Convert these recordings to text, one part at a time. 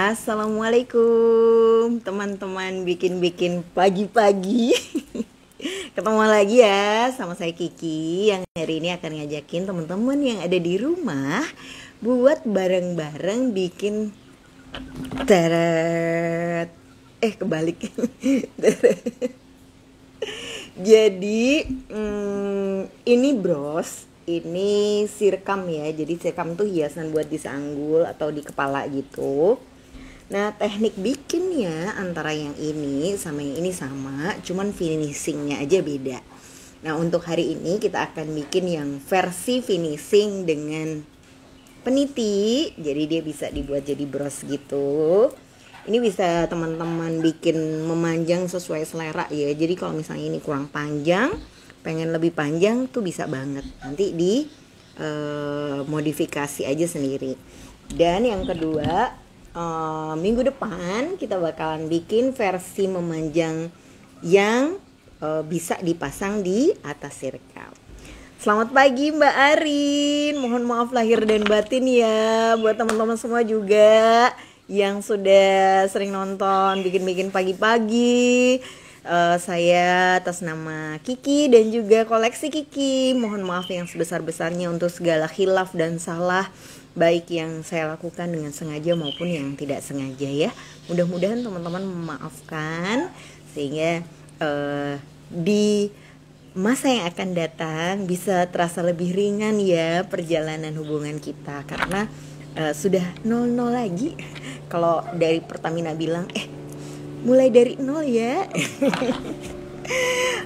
Assalamualaikum teman-teman bikin-bikin pagi-pagi. Ketemu lagi ya sama saya Kiki yang hari ini akan ngajakin teman-teman yang ada di rumah buat bareng-bareng bikin teret. Kebalik. Jadi ini bros, ini sirkam ya. Jadi sirkam tuh hiasan buat di sanggul atau di kepala gitu. Nah teknik bikinnya antara yang ini sama yang ini sama, cuman finishingnya aja beda. Nah untuk hari ini kita akan bikin yang versi finishing dengan peniti. Jadi dia bisa dibuat jadi bros gitu. Ini bisa teman-teman bikin memanjang sesuai selera ya. Jadi kalau misalnya ini kurang panjang, pengen lebih panjang tuh bisa banget. Nanti di modifikasi aja sendiri. Dan yang kedua, minggu depan kita bakalan bikin versi memanjang yang bisa dipasang di atas sirkam. Selamat pagi Mbak Arin. Mohon maaf lahir dan batin ya. Buat teman-teman semua juga yang sudah sering nonton bikin-bikin pagi-pagi. Saya atas nama Kiki dan juga koleksi Kiki, mohon maaf yang sebesar-besarnya untuk segala khilaf dan salah, baik yang saya lakukan dengan sengaja maupun yang tidak sengaja ya. Mudah-mudahan teman-teman memaafkan sehingga di masa yang akan datang bisa terasa lebih ringan ya perjalanan hubungan kita, karena sudah 00 lagi. Kalau dari Pertamina bilang mulai dari 0 ya.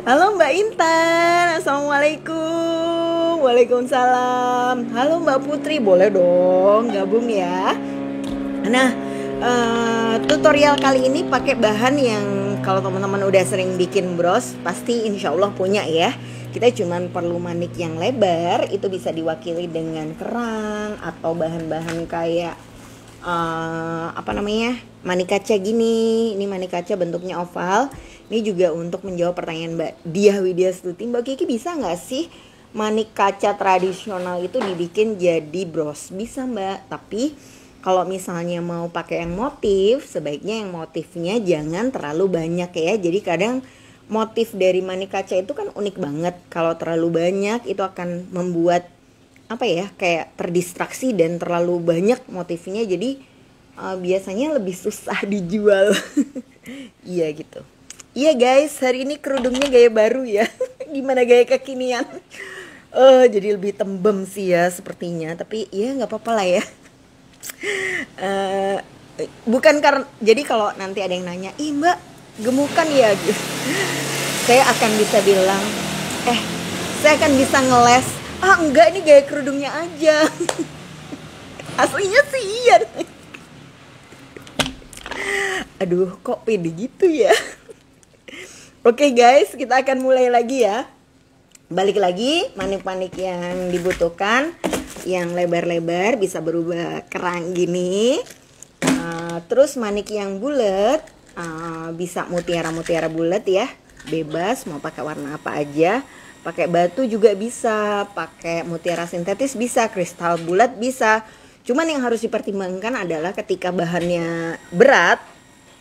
Halo Mbak Intan, assalamualaikum. Waalaikumsalam. Halo Mbak Putri, boleh dong gabung ya. Nah tutorial kali ini pakai bahan yang kalau teman-teman udah sering bikin bros pasti insya Allah punya ya. Kita cuman perlu manik yang lebar, itu bisa diwakili dengan kerang atau bahan-bahan kayak manik kaca gini. Ini manik kaca bentuknya oval. Ini juga untuk menjawab pertanyaan Mbak Diah Widya Stuti, Mbak Kiki bisa nggak sih manik kaca tradisional itu dibikin jadi bros? Bisa Mbak, tapi kalau misalnya mau pakai yang motif, sebaiknya yang motifnya jangan terlalu banyak ya. Jadi kadang motif dari manik kaca itu kan unik banget. Kalau terlalu banyak itu akan membuat kayak terdistraksi dan terlalu banyak motifnya, jadi biasanya lebih susah dijual. Iya gitu. Iya guys, hari ini kerudungnya gaya baru ya. Gimana gaya kekinian? Jadi lebih tembem sih ya sepertinya, tapi ya nggak apa-apa lah ya. Bukan karena, jadi kalau nanti ada yang nanya, ih Mbak gemukan ya gitu, saya akan bisa bilang saya akan bisa ngeles, enggak, ini gaya kerudungnya aja. Aslinya sih iya. Aduh kok pede gitu ya. Oke guys, kita akan mulai lagi ya. Balik lagi, manik-manik yang dibutuhkan yang lebar-lebar bisa berubah kerang gini. Terus manik yang bulat bisa mutiara-mutiara bulat ya, bebas mau pakai warna apa aja. Pakai batu juga bisa, pakai mutiara sintetis bisa, kristal bulat bisa. Cuman yang harus dipertimbangkan adalah ketika bahannya berat,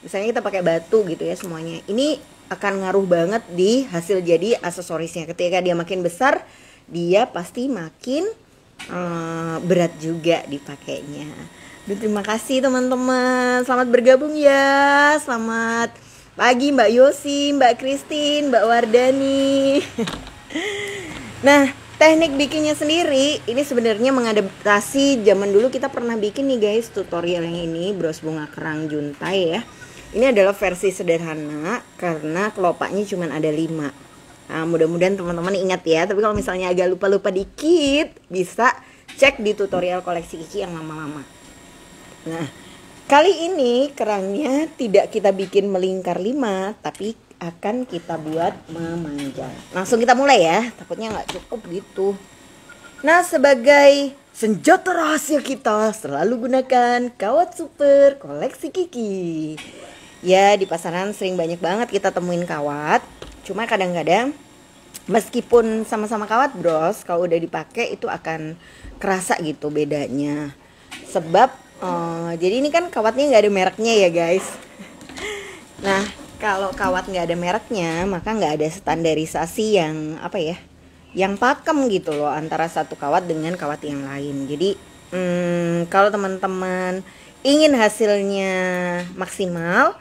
misalnya kita pakai batu gitu ya semuanya, ini akan ngaruh banget di hasil jadi aksesorisnya. Ketika dia makin besar, dia pasti makin berat juga dipakainya. Dan terima kasih teman-teman, selamat bergabung ya. Selamat pagi Mbak Yosi, Mbak Christine, Mbak Wardani. Nah, teknik bikinnya sendiri ini sebenarnya mengadaptasi zaman dulu. Kita pernah bikin nih guys tutorial yang ini, bros bunga kerang juntai ya. Ini adalah versi sederhana karena kelopaknya cuma ada 5. Nah, mudah-mudahan teman-teman ingat ya. Tapi kalau misalnya agak lupa-lupa dikit, bisa cek di tutorial koleksi Kiki yang lama-lama. Nah, kali ini kerangnya tidak kita bikin melingkar 5, tapi akan kita buat memanjang. Langsung kita mulai ya, takutnya nggak cukup gitu. Nah, sebagai senjata rahasia kita selalu gunakan kawat super koleksi Kiki. Ya, di pasaran sering banyak banget kita temuin kawat. Cuma kadang-kadang meskipun sama-sama kawat bros, kalau udah dipakai itu akan kerasa gitu bedanya. Sebab Jadi ini kan kawatnya nggak ada mereknya ya guys. Nah, kalau kawat nggak ada mereknya, maka nggak ada standarisasi yang apa ya, yang pakem gitu loh antara satu kawat dengan kawat yang lain. Jadi kalau teman-teman ingin hasilnya maksimal,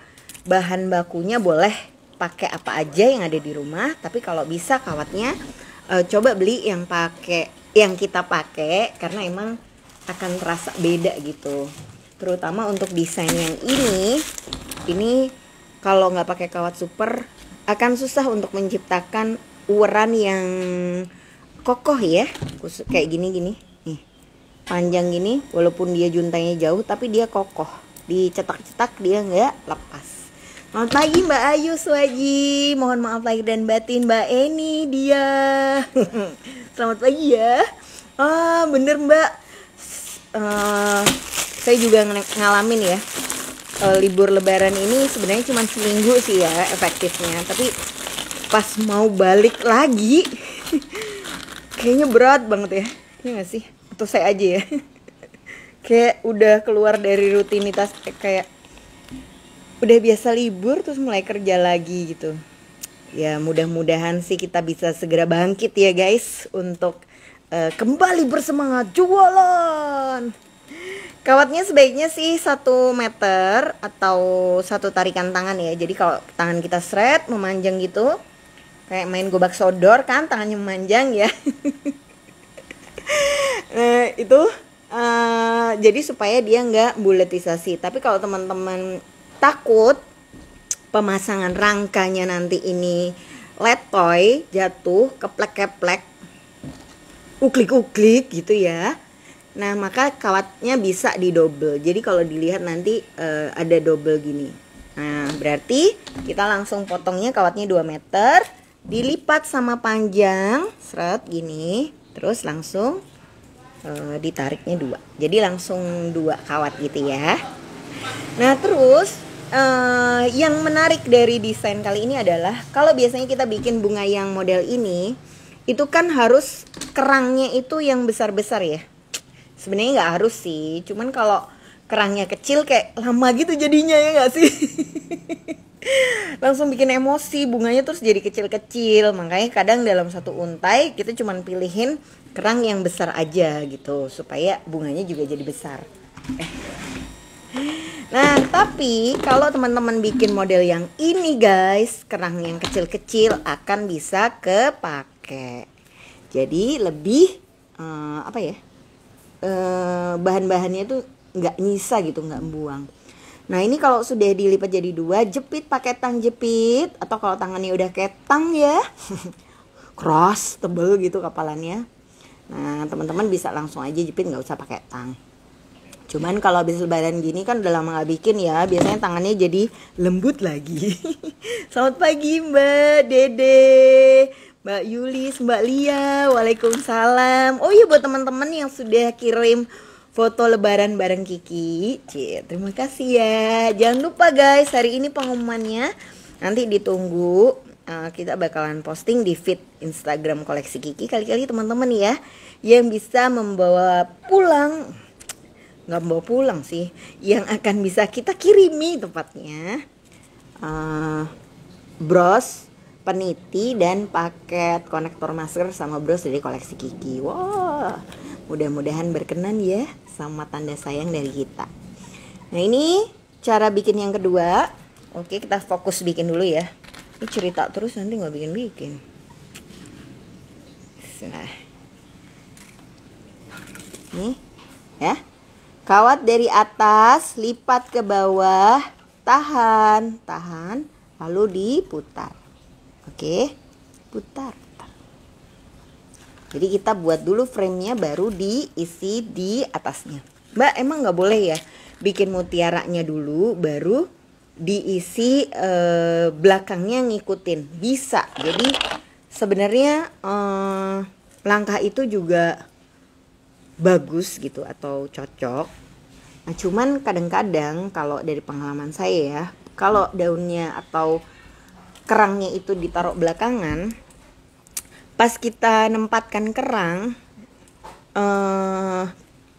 bahan bakunya boleh pakai apa aja yang ada di rumah. Tapi kalau bisa kawatnya coba beli yang kita pakai, karena emang akan terasa beda gitu. Terutama untuk desain yang ini kalau nggak pakai kawat super akan susah untuk menciptakan uran yang kokoh ya, kayak gini nih, panjang gini, walaupun dia juntanya jauh tapi dia kokoh, dicetak-cetak dia nggak lepas. Selamat pagi Mbak Ayu Swaji, mohon maaf lahir dan batin. Mbak Eni dia selamat pagi ya. Bener Mbak, saya juga ngalamin ya. Libur lebaran ini sebenarnya cuma seminggu sih ya efektifnya, tapi pas mau balik lagi kayaknya berat banget ya. Iya gak sih? Atau saya aja ya kayak udah keluar dari rutinitas, kayak udah biasa libur terus mulai kerja lagi gitu. Ya mudah-mudahan sih kita bisa segera bangkit ya guys, untuk kembali bersemangat jualan. Kawatnya sebaiknya sih 1 meter atau 1 tarikan tangan ya. Jadi kalau tangan kita seret memanjang gitu, kayak main gobak sodor kan, tangannya memanjang ya. Nah itu jadi supaya dia nggak buletisasi. Tapi kalau teman-teman takut pemasangan rangkanya nanti ini letoy, jatuh, keplek-keplek, uklik-uklik gitu ya, nah maka kawatnya bisa didobel. Jadi kalau dilihat nanti ada double gini. Nah berarti kita langsung potongnya kawatnya 2 meter, dilipat sama panjang, seret gini, terus langsung ditariknya 2. Jadi langsung 2 kawat gitu ya. Nah terus yang menarik dari desain kali ini adalah, kalau biasanya kita bikin bunga yang model ini, itu kan harus kerangnya itu yang besar-besar ya. Sebenarnya nggak harus sih, cuman kalau kerangnya kecil kayak lama gitu jadinya, ya nggak sih? Langsung bikin emosi, bunganya terus jadi kecil-kecil. Makanya kadang dalam satu untai kita cuman pilihin kerang yang besar aja gitu, supaya bunganya juga jadi besar. Nah tapi kalau teman-teman bikin model yang ini guys, kerang yang kecil-kecil akan bisa kepake. Jadi lebih apa ya, bahan-bahannya tuh nggak nyisa gitu, nggak buang. Nah ini kalau sudah dilipat jadi 2, jepit pakai tang jepit, atau kalau tangannya udah kayak tang ya cross tebel gitu kapalannya. Nah teman-teman bisa langsung aja jepit, nggak usah pakai tang. Cuman kalau habis lebaran gini kan udah lama gak bikin ya, biasanya tangannya jadi lembut lagi. Selamat pagi Mbak Dede, Mbak Yulis, Mbak Lia, waalaikumsalam. Oh iya, buat teman-teman yang sudah kirim foto lebaran bareng Kiki, terima kasih ya. Jangan lupa guys, hari ini pengumumannya nanti ditunggu. Kita bakalan posting di feed Instagram koleksi Kiki. Kali-kali teman-teman ya yang bisa membawa pulang, nggak bawa pulang sih, yang akan bisa kita kirimi tepatnya bros, peniti, dan paket konektor masker sama bros dari koleksi Kiki. Wah, mudah-mudahan berkenan ya sama tanda sayang dari kita. Nah ini cara bikin yang kedua. Oke, kita fokus bikin dulu ya. Ini cerita terus nanti nggak bikin-bikin. Nah nih ya, kawat dari atas lipat ke bawah, tahan, lalu diputar. Oke, putar. Jadi kita buat dulu framenya, baru diisi di atasnya. Mbak, emang nggak boleh ya bikin mutiaranya dulu baru diisi belakangnya ngikutin? Bisa. Jadi sebenarnya langkah itu juga bagus gitu atau cocok. Nah cuman kadang-kadang kalau dari pengalaman saya ya, kalau daunnya atau kerangnya itu ditaruh belakangan, pas kita nempatkan kerang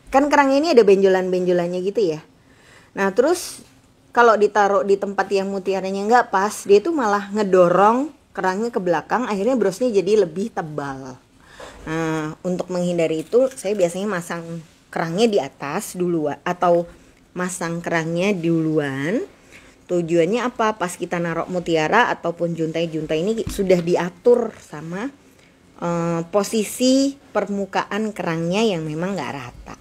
kan kerangnya ini ada benjolan-benjolannya gitu ya. Nah terus kalau ditaruh di tempat yang mutiaranya nggak pas, dia tuh malah ngedorong kerangnya ke belakang, akhirnya brosnya jadi lebih tebal. Nah untuk menghindari itu saya biasanya masang kerangnya di atas dulu atau masang kerangnya duluan. Tujuannya apa? Pas kita naruh mutiara ataupun juntai-juntai ini sudah diatur sama posisi permukaan kerangnya yang memang nggak rata.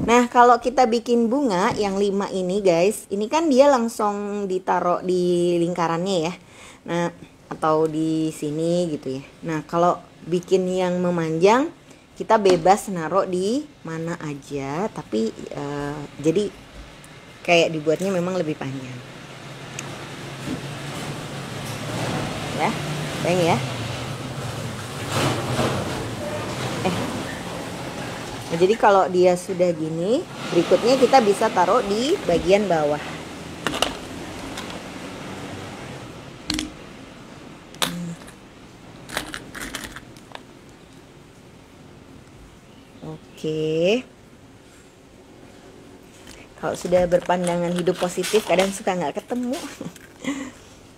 Nah kalau kita bikin bunga yang 5 ini guys, ini kan dia langsung ditaruh di lingkarannya ya. Nah atau di sini gitu ya. Nah kalau bikin yang memanjang, kita bebas naruh di mana aja, tapi jadi kayak dibuatnya memang lebih panjang. Ya, sayang ya. Nah, jadi kalau dia sudah gini, berikutnya kita bisa taruh di bagian bawah. Oke. Kalau sudah berpandangan hidup positif, kadang suka nggak ketemu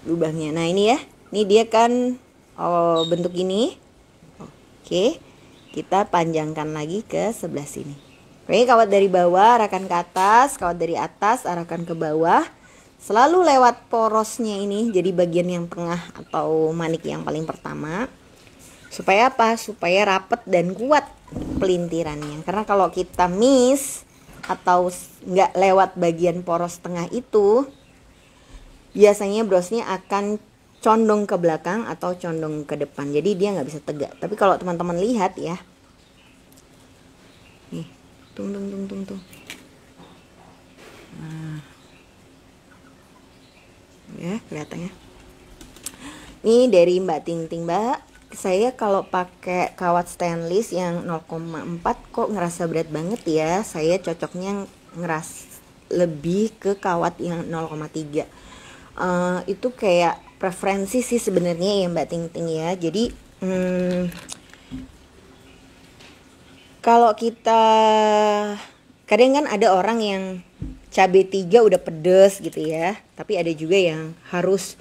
lubangnya. Nah ini ya, ini dia kan bentuk ini. Oke. Kita panjangkan lagi ke sebelah sini. Oke, kawat dari bawah arahkan ke atas, kawat dari atas arahkan ke bawah. Selalu lewat porosnya ini, jadi bagian yang tengah atau manik yang paling pertama. Supaya apa? Supaya rapet dan kuat pelintirannya. Karena kalau kita miss atau nggak lewat bagian poros tengah itu, biasanya brosnya akan condong ke belakang atau condong ke depan, jadi dia nggak bisa tegak. Tapi kalau teman-teman lihat ya, nih, tung. Nah, ya kelihatannya. Ini dari Mbak Ting, Mbak. Saya kalau pakai kawat stainless yang 0,4 kok ngerasa berat banget ya. Saya cocoknya lebih ke kawat yang 0,3. Itu kayak preferensi sih sebenarnya ya Mbak Ting ya. Jadi kalau kita kadang kan ada orang yang cabai 3 udah pedes gitu ya, tapi ada juga yang harus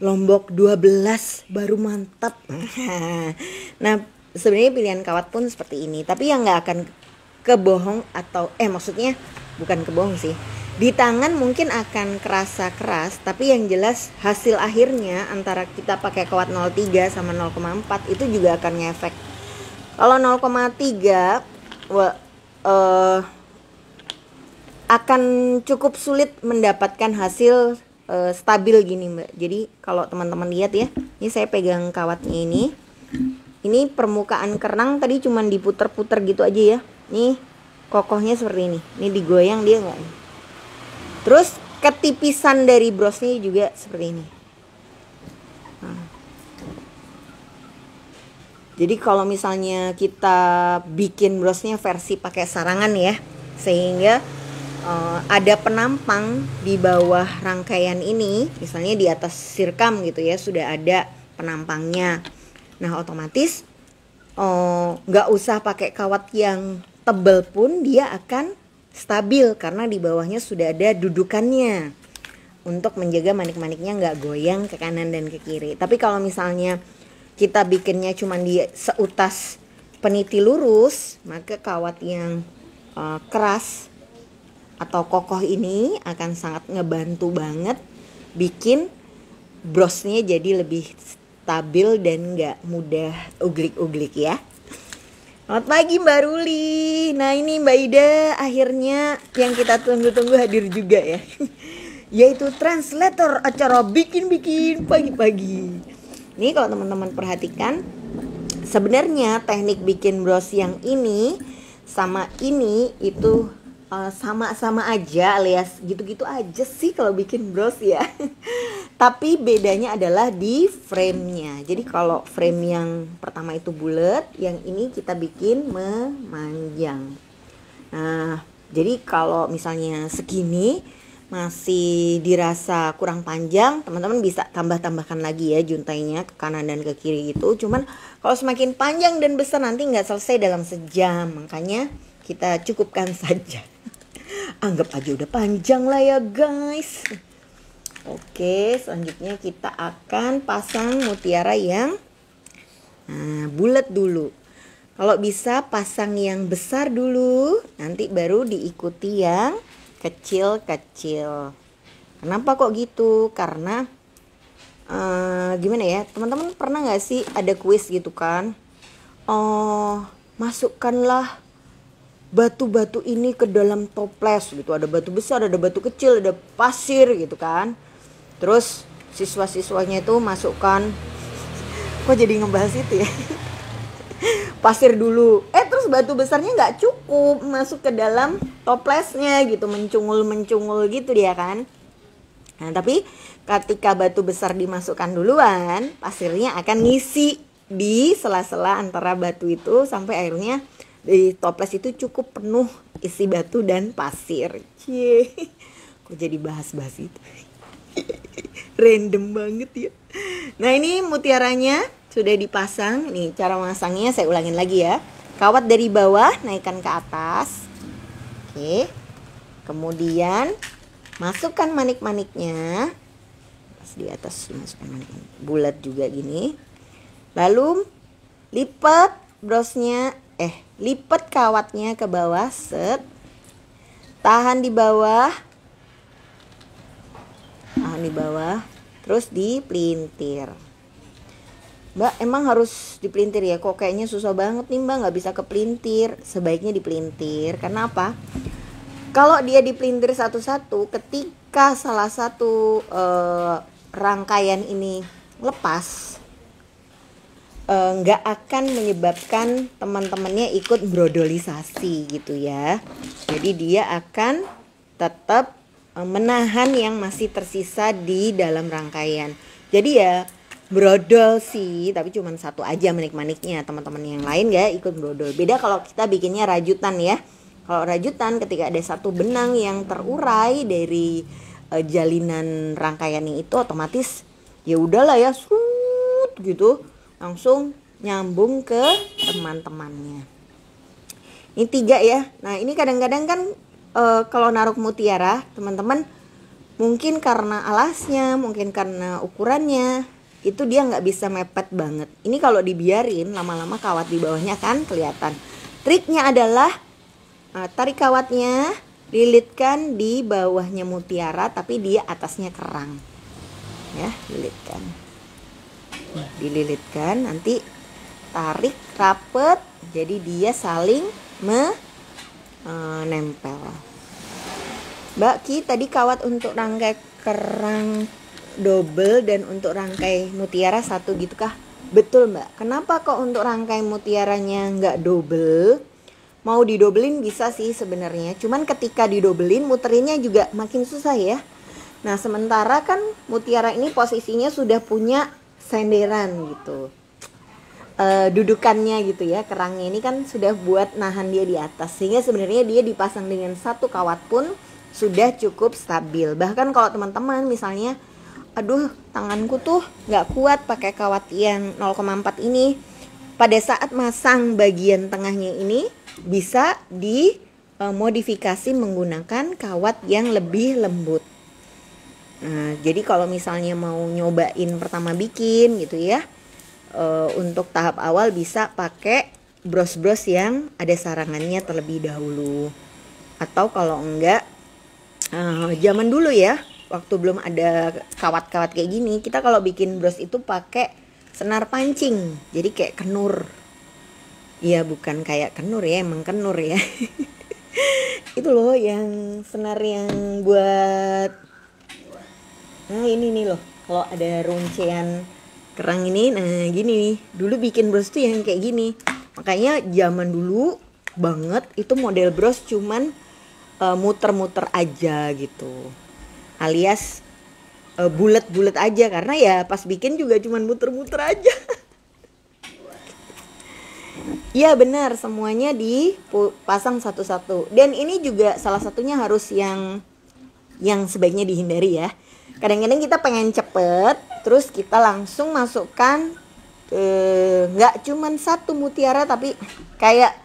lombok 12 baru mantap. Nah sebenarnya pilihan kawat pun seperti ini, tapi yang nggak akan kebohong atau maksudnya bukan kebohong sih, di tangan mungkin akan kerasa keras, tapi yang jelas hasil akhirnya antara kita pakai kawat 0,3 sama 0,4 itu juga akan ngefek. Kalau 0,3 akan cukup sulit mendapatkan hasil stabil gini Mbak. Jadi kalau teman-teman lihat ya, ini saya pegang kawatnya ini. Ini permukaan kerang tadi cuman diputer-puter gitu aja ya. Nih kokohnya seperti ini. Ini digoyang dia nggak? Terus ketipisan dari brosnya juga seperti ini. Nah. Jadi kalau misalnya kita bikin brosnya versi pakai sarangan ya, sehingga ada penampang di bawah rangkaian ini, misalnya di atas sirkam gitu ya, sudah ada penampangnya. Nah otomatis nggak usah pakai kawat yang tebal pun dia akan stabil karena di bawahnya sudah ada dudukannya untuk menjaga manik-maniknya nggak goyang ke kanan dan ke kiri. Tapi kalau misalnya kita bikinnya cuma di seutas peniti lurus, maka kawat yang keras atau kokoh ini akan sangat ngebantu banget bikin brosnya jadi lebih stabil dan nggak mudah uglik-uglik ya. Selamat pagi Mbak Ruli. Nah ini Mbak Ida akhirnya yang kita tunggu-tunggu hadir juga ya. Yaitu translator acara bikin-bikin pagi-pagi. Ini kalau teman-teman perhatikan, sebenarnya teknik bikin bros yang ini sama ini itu sama-sama aja alias gitu-gitu aja sih kalau bikin bros ya. Tapi bedanya adalah di frame-nya. Jadi kalau frame yang pertama itu bulat, yang ini kita bikin memanjang. Nah, jadi kalau misalnya segini, masih dirasa kurang panjang, teman-teman bisa tambahkan lagi ya juntainya ke kanan dan ke kiri gitu. Cuman kalau semakin panjang dan besar nanti nggak selesai dalam sejam, makanya kita cukupkan saja. Anggap aja udah panjang lah ya guys. Oke, selanjutnya kita akan pasang mutiara yang bulat dulu. Kalau bisa pasang yang besar dulu, nanti baru diikuti yang kecil-kecil. Kenapa kok gitu? Karena gimana ya, teman-teman pernah nggak sih ada kuis gitu kan? Masukkanlah batu-batu ini ke dalam toples gitu. Ada batu besar, ada batu kecil, ada pasir gitu kan. Terus siswa-siswanya itu masukkan, kok jadi ngebahas itu ya? Pasir dulu, terus batu besarnya nggak cukup masuk ke dalam toplesnya gitu, mencungul gitu dia kan. Nah tapi ketika batu besar dimasukkan duluan, pasirnya akan ngisi di sela-sela antara batu itu sampai akhirnya di toples itu cukup penuh isi batu dan pasir. Cie, kok jadi bahas-bahas itu? Random banget ya. Nah ini mutiaranya sudah dipasang. Nih cara masangnya saya ulangin lagi ya. Kawat dari bawah naikkan ke atas. Oke. Kemudian masukkan manik-maniknya. Pas di atas masukkan manik-manik. Bulat juga gini. Lalu lipat brosnya, lipat kawatnya ke bawah, set. Tahan di bawah. Terus dipelintir. Mbak, emang harus dipelintir ya? Kok kayaknya susah banget nih Mbak, nggak bisa kepelintir. Sebaiknya dipelintir. Karena apa? Kalau dia dipelintir satu-satu, ketika salah satu rangkaian ini lepas, nggak akan menyebabkan teman-temannya ikut brodolisasi gitu ya. Jadi dia akan tetap menahan yang masih tersisa di dalam rangkaian. Jadi ya brodol sih, tapi cuma satu aja manik-maniknya, teman-teman yang lain gak ikut brodol. Beda kalau kita bikinnya rajutan ya. Kalau rajutan ketika ada satu benang yang terurai dari jalinan rangkaiannya itu, otomatis ya udahlah ya, sut gitu, langsung nyambung ke teman-temannya. Ini 3 ya. Nah ini kadang-kadang kan kalau naruh mutiara, teman-teman mungkin karena alasnya, mungkin karena ukurannya, itu dia nggak bisa mepet banget. Ini kalau dibiarin lama-lama kawat di bawahnya kan kelihatan. Triknya adalah tarik kawatnya, lilitkan di bawahnya mutiara tapi dia atasnya kerang. Ya, lilitkan. Dililitkan, nanti tarik rapet, jadi dia saling nempel. Mbak Ki, tadi kawat untuk rangkai kerang double dan untuk rangkai mutiara satu gitu kah? Betul Mbak. Kenapa kok untuk rangkai mutiaranya nggak double? Mau didobelin bisa sih sebenarnya. Cuman ketika didobelin muterinnya juga makin susah ya. Nah sementara kan mutiara ini posisinya sudah punya senderan gitu. Dudukannya gitu ya, kerangnya ini kan sudah buat nahan dia di atas, sehingga sebenarnya dia dipasang dengan satu kawat pun sudah cukup stabil. Bahkan kalau teman-teman misalnya, aduh tanganku tuh nggak kuat pakai kawat yang 0,4 ini, pada saat masang bagian tengahnya ini bisa dimodifikasi menggunakan kawat yang lebih lembut. Nah jadi kalau misalnya mau nyobain pertama bikin gitu ya, untuk tahap awal bisa pakai bros-bros yang ada sarangannya terlebih dahulu. Atau kalau enggak, zaman dulu ya, waktu belum ada kawat-kawat kayak gini, kita kalau bikin bros itu pakai senar pancing, jadi kayak kenur. Iya bukan kayak kenur ya, emang kenur ya. Itu loh yang senar yang buat, nah ini nih loh, kalau ada runcean kerang ini, nah gini nih, dulu bikin bros tuh yang kayak gini. Makanya zaman dulu banget itu model bros cuman muter-muter aja gitu, alias bulat-bulat aja, karena ya pas bikin juga cuman muter-muter aja. Iya benar, semuanya dipasang satu-satu. Dan ini juga salah satunya harus yang yang sebaiknya dihindari ya. Kadang-kadang kita pengen cepet, terus kita langsung masukkan nggak cuman 1 mutiara tapi kayak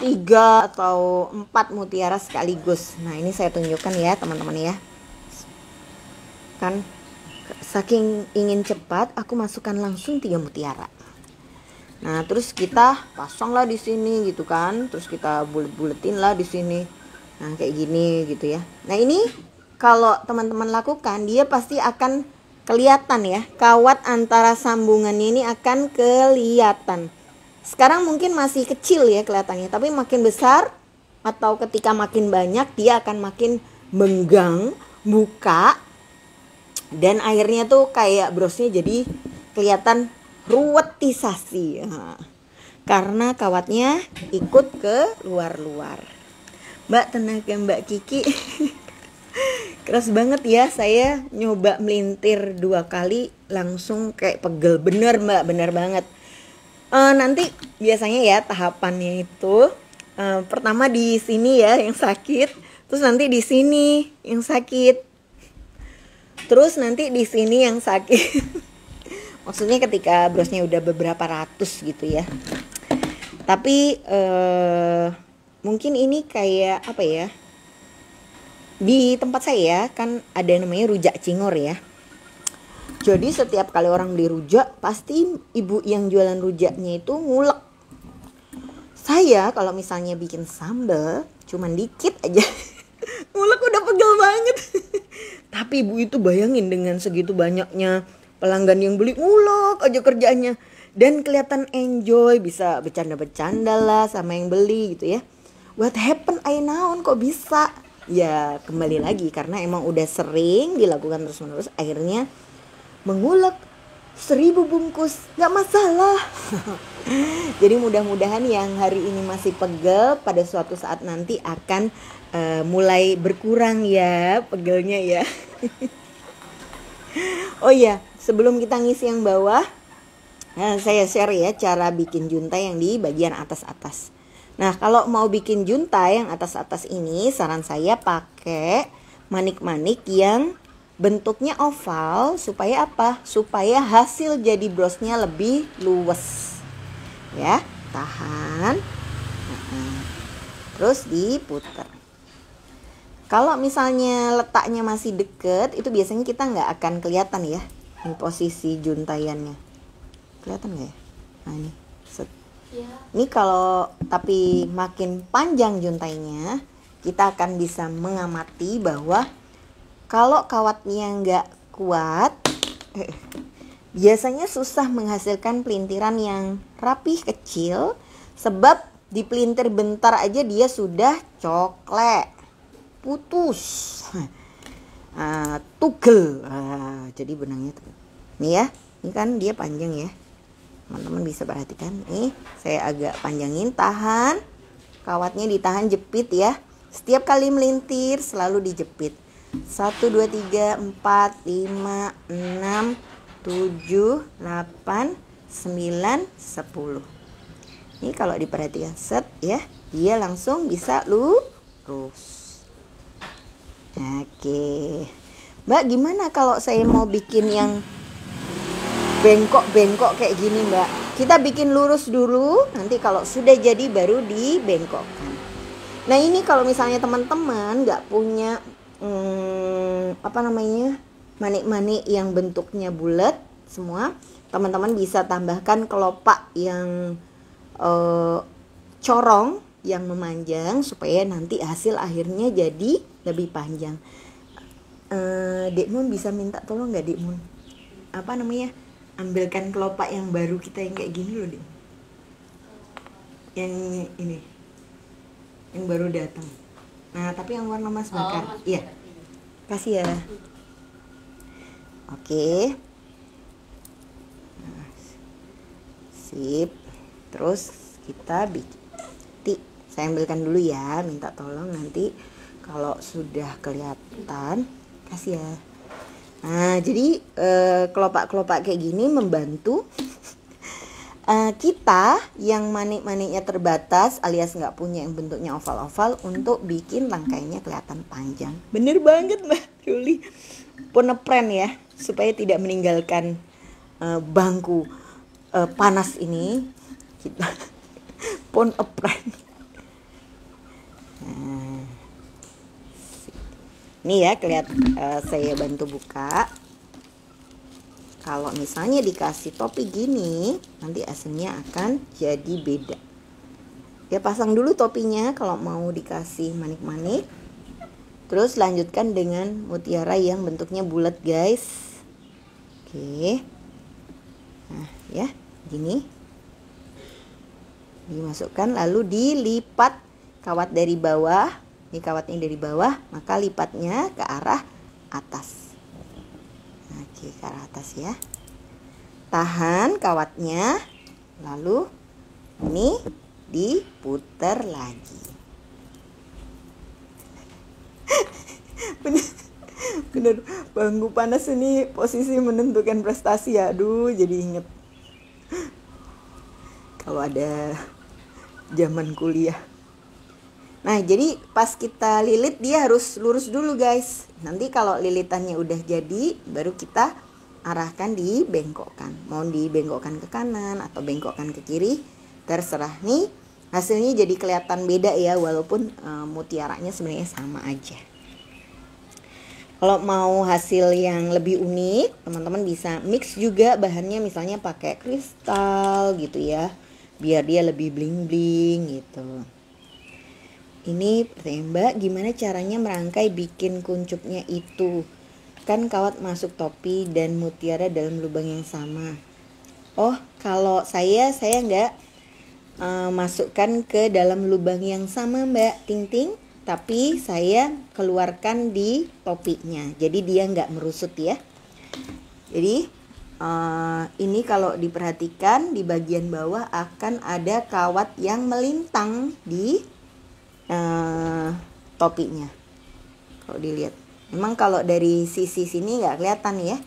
3 atau 4 mutiara sekaligus. Nah ini saya tunjukkan ya teman-teman ya. Kan saking ingin cepat, aku masukkan langsung 3 mutiara. Nah terus kita pasanglah di sini gitu kan, terus kita bulet-buletin lah di sini. Nah kayak gini gitu ya. Nah ini kalau teman-teman lakukan, dia pasti akan kelihatan ya. Kawat antara sambungannya ini akan kelihatan. Sekarang mungkin masih kecil ya kelihatannya, tapi makin besar atau ketika makin banyak dia akan makin menggang, buka, dan akhirnya tuh kayak brosnya jadi kelihatan ruwetisasi. Nah, karena kawatnya ikut ke luar-luar. Mbak, tenaga Mbak Kiki keras banget ya. Saya nyoba melintir 2 kali langsung kayak pegel. Bener Mbak, bener banget. Nanti biasanya ya tahapannya itu pertama di sini ya yang sakit, terus nanti di sini yang sakit, terus nanti di sini yang sakit. Maksudnya ketika brosnya udah beberapa ratus gitu ya. Tapi mungkin ini kayak apa ya, di tempat saya kan ada namanya rujak cingur ya. Jadi setiap kali orang beli rujak, pasti ibu yang jualan rujaknya itu ngulek. Saya kalau misalnya bikin sambal cuman dikit aja ngulek udah pegel banget. Tapi ibu itu bayangin dengan segitu banyaknya pelanggan yang beli, ngulek aja kerjanya. Dan kelihatan enjoy, bisa bercanda-bercanda lah sama yang beli gitu ya. What happened, I naon kok bisa? Ya kembali lagi karena emang udah sering dilakukan terus-menerus, akhirnya mengulek 1000 bungkus gak masalah. Jadi mudah-mudahan yang hari ini masih pegel pada suatu saat nanti akan mulai berkurang ya pegelnya ya. Oh iya, sebelum kita ngisi yang bawah, saya share ya cara bikin juntai yang di bagian atas-atas. Nah kalau mau bikin juntai yang atas-atas ini, saran saya pakai manik-manik yang bentuknya oval. Supaya apa? Supaya hasil jadi brosnya lebih luwes. Ya, tahan. Terus diputer. Kalau misalnya letaknya masih deket, itu biasanya kita nggak akan kelihatan ya ini posisi juntaiannya. Kelihatan nggak ya? Nah ini. Ini kalau tapi makin panjang juntainya, kita akan bisa mengamati bahwa kalau kawatnya nggak kuat, biasanya susah menghasilkan pelintiran yang rapih kecil. Sebab dipelintir bentar aja dia sudah coklek, putus, tugel. Jadi benangnya tuh. Nih ya, ini kan dia panjang ya. Teman-teman bisa perhatikan. Nih, saya agak panjangin, tahan. Kawatnya ditahan, jepit ya. Setiap kali melintir selalu dijepit. 1, 2, 3, 4, 5, 6, 7, 8, 9, 10. Ini kalau diperhatikan set ya, dia langsung bisa lurus. Oke. Mbak, gimana kalau saya mau bikin yang bengkok-bengkok kayak gini Mbak? Kita bikin lurus dulu, nanti kalau sudah jadi baru dibengkokkan. Nah ini kalau misalnya teman-teman nggak punya manik-manik yang bentuknya bulat semua, teman-teman bisa tambahkan kelopak yang corong yang memanjang supaya nanti hasil akhirnya jadi lebih panjang. Dek Mun bisa minta tolong nggak Dek Mun? Ambilkan kelopak yang baru kita yang kayak gini loh Dek. Yang ini, yang baru datang. Nah tapi yang warna mas bakar, iya. Kasih ya. Oke. Nah, sip. Terus kita bikin. Saya ambilkan dulu ya, minta tolong nanti kalau sudah kelihatan kasih ya. Nah jadi kelopak-kelopak kayak gini membantu kita yang manik-maniknya terbatas alias nggak punya yang bentuknya oval-oval untuk bikin rangkaiannya kelihatan panjang. Bener banget Mbak. Duli ponepren ya, supaya tidak meninggalkan bangku panas ini. Kita ponepren. Nah, ini ya kelihatan, saya bantu buka. Kalau misalnya dikasih topi gini, nanti hasilnya akan jadi beda. Ya pasang dulu topinya kalau mau dikasih manik-manik. Terus lanjutkan dengan mutiara yang bentuknya bulat guys. Oke. Nah ya gini. Dimasukkan lalu dilipat kawat dari bawah. Ini kawatnya dari bawah, maka lipatnya ke arah atas. Oke, ke arah atas ya. Tahan kawatnya. Lalu ini diputar lagi. Bener bangku panas ini posisi menentukan prestasi ya. Aduh, jadi inget kalau ada zaman kuliah. Nah, jadi pas kita lilit dia harus lurus dulu guys. Nanti kalau lilitannya udah jadi, baru kita arahkan dibengkokkan. Mau dibengkokkan ke kanan atau bengkokkan ke kiri, terserah. Nih hasilnya jadi kelihatan beda ya, walaupun mutiaranya sebenarnya sama aja. Kalau mau hasil yang lebih unik, teman-teman bisa mix juga bahannya, misalnya pakai kristal gitu ya, biar dia lebih bling-bling gitu. Ini pertanyaan Mbak, gimana caranya merangkai bikin kuncupnya itu? Kan kawat masuk topi dan mutiara dalam lubang yang sama. Oh, kalau saya nggak masukkan ke dalam lubang yang sama Mbak Ting Ting, tapi saya keluarkan di topinya. Jadi dia nggak merusut ya. Jadi ini kalau diperhatikan di bagian bawah akan ada kawat yang melintang di topinya. Kalau dilihat, memang kalau dari sisi sini nggak kelihatan ya,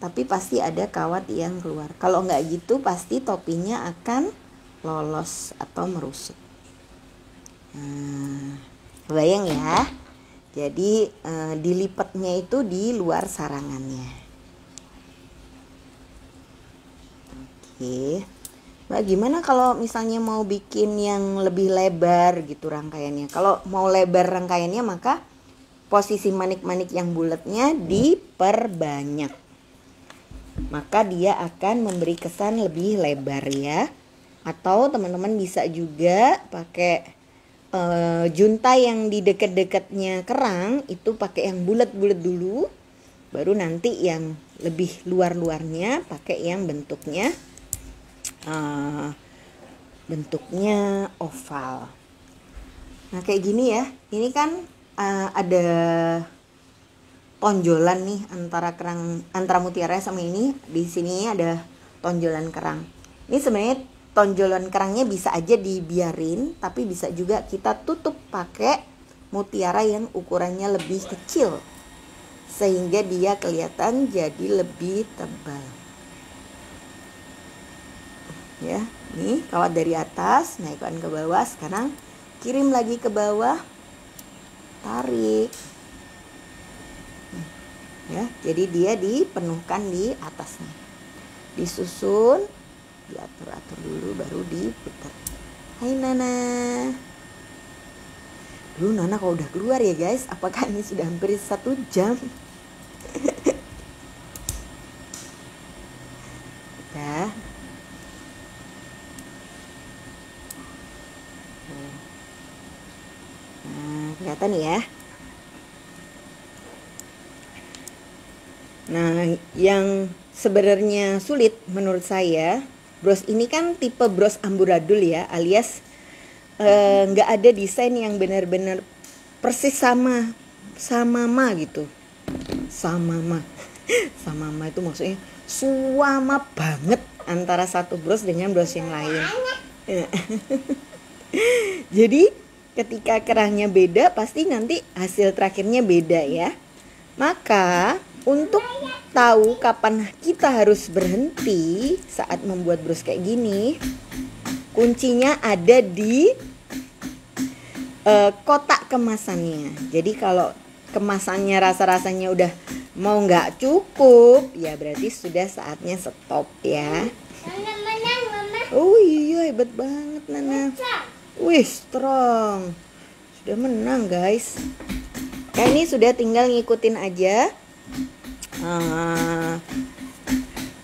tapi pasti ada kawat yang keluar. Kalau nggak gitu pasti topinya akan lolos atau merusut. Bayang ya. Jadi dilipatnya itu di luar sarangannya. Oke. Mbak, gimana kalau misalnya mau bikin yang lebih lebar gitu rangkaiannya? Kalau mau lebar rangkaiannya, maka posisi manik-manik yang bulatnya diperbanyak. Maka dia akan memberi kesan lebih lebar ya. Atau teman-teman bisa juga pakai junta yang di dekat-dekatnya kerang, itu pakai yang bulat-bulat dulu. Baru nanti yang lebih luar-luarnya pakai yang bentuknya oval. Nah kayak gini ya, ini kan ada tonjolan nih antara mutiara sama ini. Di sini ada tonjolan kerang. Ini sebenarnya tonjolan kerangnya bisa aja dibiarin, tapi bisa juga kita tutup pakai mutiara yang ukurannya lebih kecil, sehingga dia kelihatan jadi lebih tebal. Ya, nih kawat dari atas naikkan ke bawah, sekarang kirim lagi ke bawah, tarik. Ya, jadi dia dipenuhkan di atasnya, disusun, diatur-atur dulu, baru diputar. Hai Nana. Dulu Nana kalau udah keluar ya guys, apakah ini sudah hampir 1 jam? Ya. Kelihatan ya. Nah, yang sebenarnya sulit menurut saya, bros ini kan tipe bros amburadul ya, alias nggak ada desain yang benar-benar persis sama gitu. Sama itu maksudnya sama banget antara satu bros dengan bros yang lain. Jadi ketika kerangnya beda, pasti nanti hasil terakhirnya beda ya. Maka untuk tahu kapan kita harus berhenti saat membuat bros kayak gini, kuncinya ada di kotak kemasannya. Jadi kalau kemasannya rasa-rasanya udah mau nggak cukup, ya berarti sudah saatnya stop ya. Oh iya, hebat banget Nana. Wih, strong. Sudah menang guys. Ya ini sudah tinggal ngikutin aja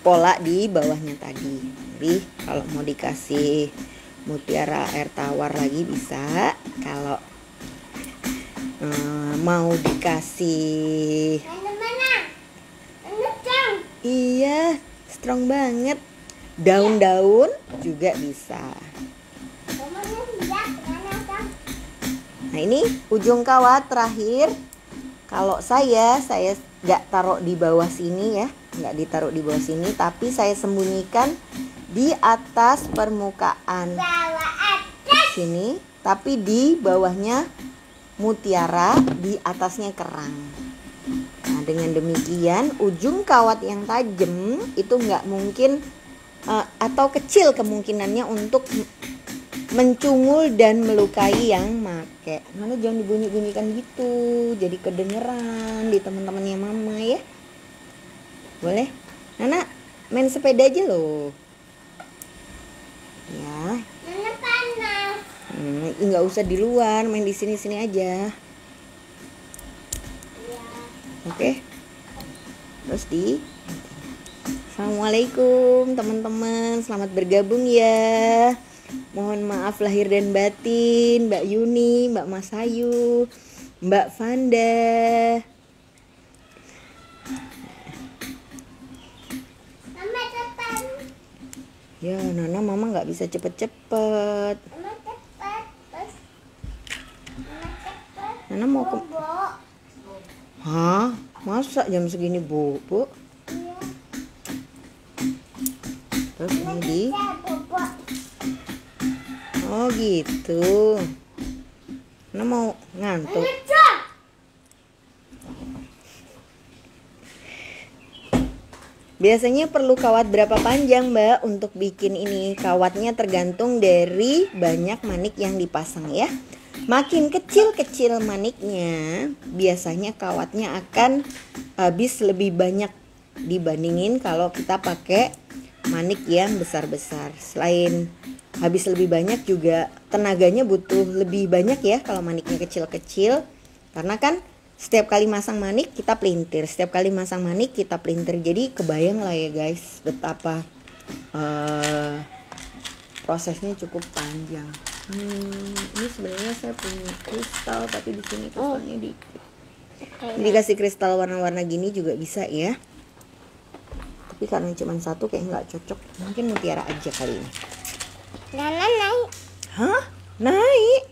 pola di bawahnya tadi. Jadi kalau mau dikasih mutiara air tawar lagi bisa. Kalau mau dikasih, iya, strong banget. Daun-daun juga bisa. Nah ini ujung kawat terakhir. Kalau saya nggak taruh di bawah sini ya, nggak ditaruh di bawah sini, tapi saya sembunyikan di atas permukaan sini, tapi di bawahnya mutiara, di atasnya kerang. Nah dengan demikian ujung kawat yang tajam itu nggak mungkin atau kecil kemungkinannya untuk mencungul dan melukai yang make. Mana jangan dibunyi-bunyikan gitu, jadi kedengeran di teman-temannya mama ya. Boleh? Nana main sepeda aja loh. Ya. Nana panas. Nggak usah di luar, main di sini-sini aja. Ya. Oke. Terus Assalamualaikum teman-teman, selamat bergabung ya. Mohon maaf lahir dan batin, Mbak Yuni, Mbak Masayu, Mbak Vanda. Mama cepat. Ya, Nana mama nggak bisa cepet-cepet. Mama cepat. Terus. Mama cepat. Nana mau ke... Bobo. Hah? Masa jam segini bobo? Iya. Terus ini di... Ya, bobo. Oh gitu. Nana mau ngantuk. Mama cepat. Biasanya perlu kawat berapa panjang Mbak untuk bikin ini? Kawatnya tergantung dari banyak manik yang dipasang ya. Makin kecil-kecil maniknya, biasanya kawatnya akan habis lebih banyak dibandingin kalau kita pakai manik yang besar-besar. Selain habis lebih banyak juga tenaganya butuh lebih banyak ya kalau maniknya kecil-kecil. Karena kan setiap kali masang manik kita pelintir, setiap kali masang manik kita pelintir. Jadi kebayang lah ya guys betapa prosesnya cukup panjang. Ini sebenarnya saya punya kristal tapi di sini kristalnya dikasih kristal warna-warna gini juga bisa ya. Tapi karena cuma satu kayak nggak cocok, mungkin mutiara aja kali ini. Nana naik. Hah? Naik?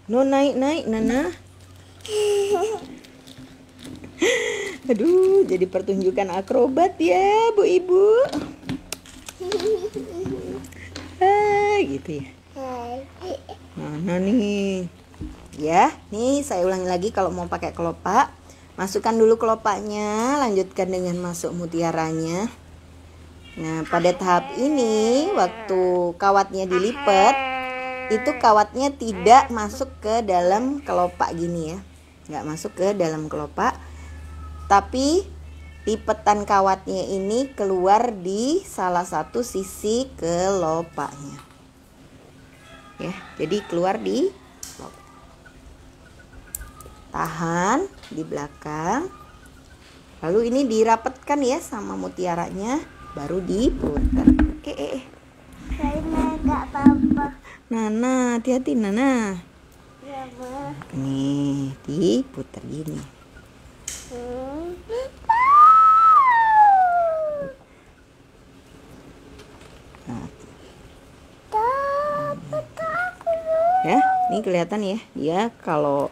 No naik Nana. Aduh, jadi pertunjukan akrobat ya, Bu Ibu. Gitu ya. Nah nih. Ya, nih saya ulangi lagi kalau mau pakai kelopak. Masukkan dulu kelopaknya, lanjutkan dengan masuk mutiaranya. Nah, pada tahap ini waktu kawatnya dilipat, itu kawatnya tidak masuk ke dalam kelopak gini ya. Nggak masuk ke dalam kelopak, tapi lipetan kawatnya ini keluar di salah satu sisi kelopaknya ya, jadi keluar di tahan di belakang, lalu ini dirapatkan ya sama mutiaranya, baru diputar. Oke. Karena nggak apa-apa. Nana, hati-hati Nana. Ya, Ma. Nih, diputar gini. Nah, ya, ini kelihatan ya. Dia kalau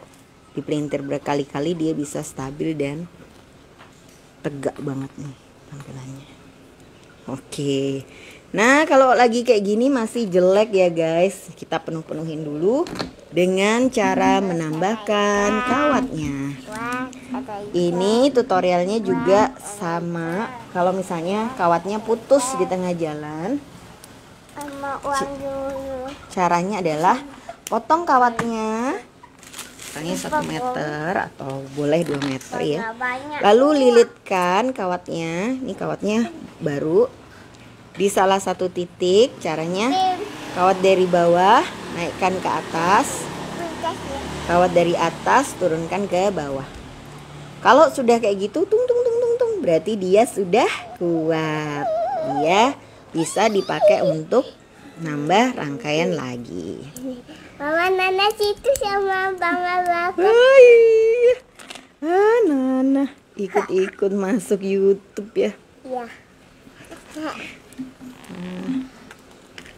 dipelintir berkali-kali dia bisa stabil dan tegak banget nih tampilannya. Oke. Nah, kalau lagi kayak gini masih jelek ya guys, kita penuh-penuhin dulu dengan cara menambahkan kawatnya. Ini tutorialnya juga sama. Kalau misalnya kawatnya putus di tengah jalan, Sama uang dulu. caranya adalah potong kawatnya. Ini 1 meter atau boleh 2 meter ya. Banyak. Lalu lilitkan kawatnya. Ini kawatnya baru di salah satu titik. Caranya kawat dari bawah naikkan ke atas, kawat dari atas turunkan ke bawah. Kalau sudah kayak gitu, tung tung tung tung tung, berarti dia sudah kuat. Dia bisa dipakai untuk nambah rangkaian lagi. Mama Nana situ sama Mama Bapak. Hai, Nana ikut-ikut masuk YouTube ya. Ya.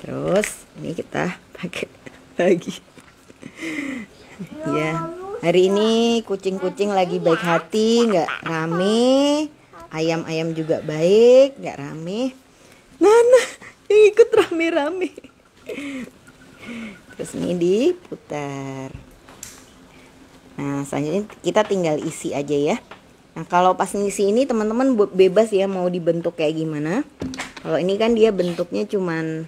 Terus ini kita pakai lagi. Ya, hari ini kucing-kucing lagi baik hati, nggak rame. Ayam-ayam juga baik, nggak rame. Nana yang ikut rame-rame. Terus ini diputar. Nah, selanjutnya kita tinggal isi aja ya. Nah, kalau pas ngisi ini teman-teman bebas ya mau dibentuk kayak gimana. Kalau ini kan dia bentuknya cuman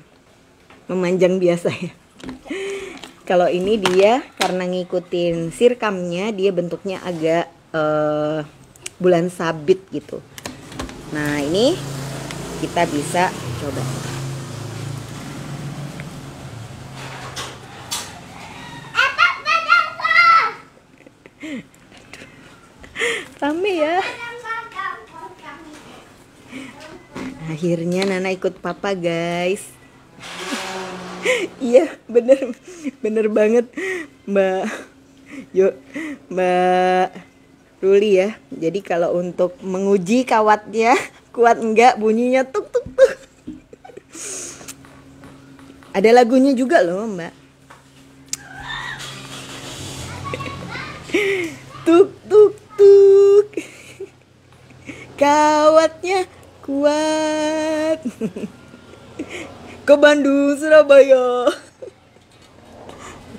memanjang biasa ya. Kalau ini dia karena ngikutin sirkamnya, dia bentuknya agak bulan sabit gitu. Nah, ini kita bisa coba. Rame ya. Akhirnya Nana ikut papa guys. Iya bener banget Mbak Ruli ya. Jadi kalau untuk menguji kawatnya kuat enggak bunyinya tuk tuk tuk. Ada lagunya juga loh Mbak. Tuk tuk tuk. Kawatnya kuat. Ke Bandung, Surabaya.